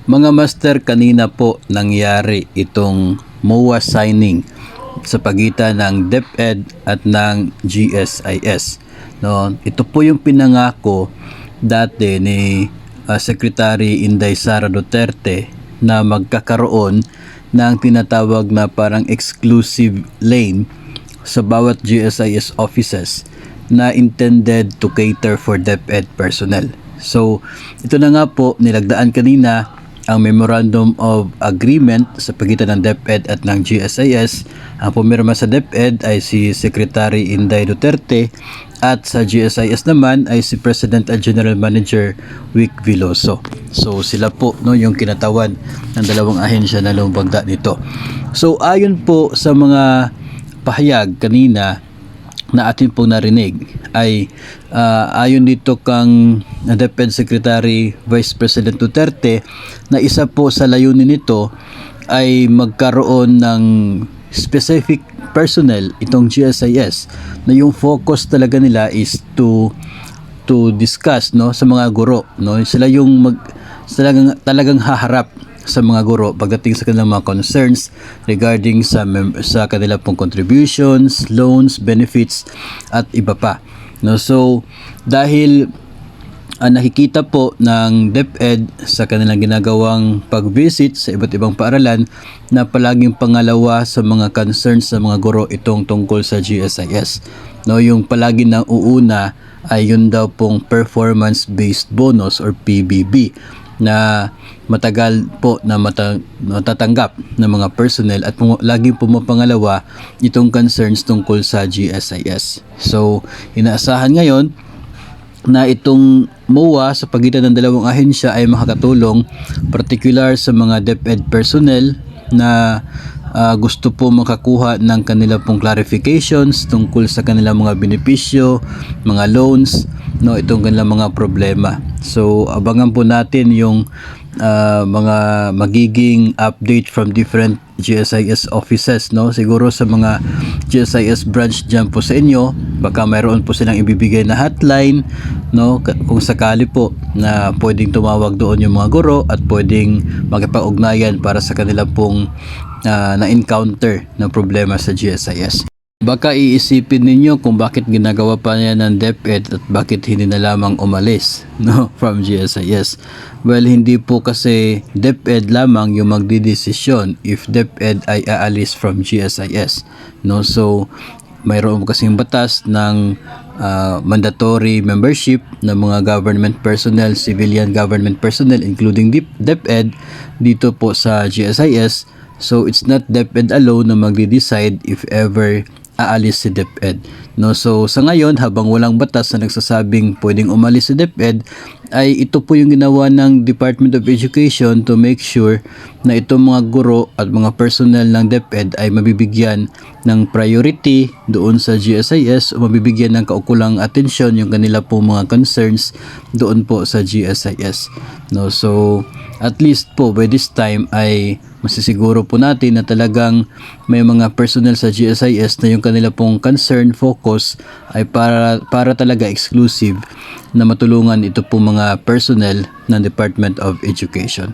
Mga master, kanina po nangyari itong MOA signing sa pagitan ng DepEd at ng GSIS. No, ito po yung pinangako dati ni Secretary Inday Sara Duterte na magkakaroon ng tinatawag na parang exclusive lane sa bawat GSIS offices na intended to cater for DepEd personnel. So, ito na nga po, nilagdaan kanina ang Memorandum of Agreement sa pagitan ng DepEd at ng GSIS. Ang pumirma sa DepEd ay si Secretary Inday Duterte at sa GSIS naman ay si President at General Manager Vic Veloso. So sila po yung kinatawan ng dalawang ahensya na lumabagda nito. So ayon po sa mga pahayag kanina na atin pong narinig ay ayon dito kang DepEd Secretary Vice President Duterte na isa po sa layunin nito ay magkaroon ng specific personnel itong GSIS na yung focus talaga nila is to discuss sa mga guro, sila yung talagang haharap sa mga guro pagdating sa kanilang mga concerns regarding sa kanila pong contributions, loans, benefits at iba pa. So dahil nakikita po ng DepEd sa kanilang ginagawang pag-visit sa iba't ibang paaralan na palaging pangalawa sa mga concerns sa mga guro itong tungkol sa GSIS. Yung palagi nang uuna ay yun daw pong performance-based bonus or PBB na matagal po na matatanggap ng mga personnel at laging pumapangalawa itong concerns tungkol sa GSIS. So, inaasahan ngayon na itong MOA sa pagitan ng dalawang ahensya ay makakatulong particular sa mga DepEd personnel na gusto po makakuha ng kanila pong clarifications tungkol sa kanilang mga benepisyo, mga loans, itong kanilang mga problema. So abangan po natin yung mga magiging update from different GSIS offices, siguro sa mga GSIS branch dyan po sa inyo, baka mayroon po silang ibibigay na hotline, kung sakali po na pwedeng tumawag doon yung mga guro at pwedeng makipag-ugnayan para sa kanila pong na-encounter na problema sa GSIS. Baka iisipin ninyo kung bakit ginagawa pa niya ng DepEd at bakit hindi na lamang umalis from GSIS. Well, hindi po kasi DepEd lamang yung magdidesisyon if DepEd ay aalis from GSIS. So mayroon kasing batas ng mandatory membership ng mga government personnel, civilian government personnel including DepEd dito po sa GSIS. So it's not DepEd alone na magde-decide if ever aalis si DepEd. So sa ngayon, habang walang batas na nagsasabing pwedeng umalis si DepEd, ay ito po yung ginawa ng Department of Education to make sure na itong mga guro at mga personnel ng DepEd ay mabibigyan ng priority doon sa GSIS o mabibigyan ng kaukulang atensyon yung kanila po mga concerns doon po sa GSIS. So at least po by this time ay masisiguro po natin na talagang may mga personnel sa GSIS na yung kanila pong concern focus ay para talaga exclusive na matulungan ito po mga personnel ng Department of Education.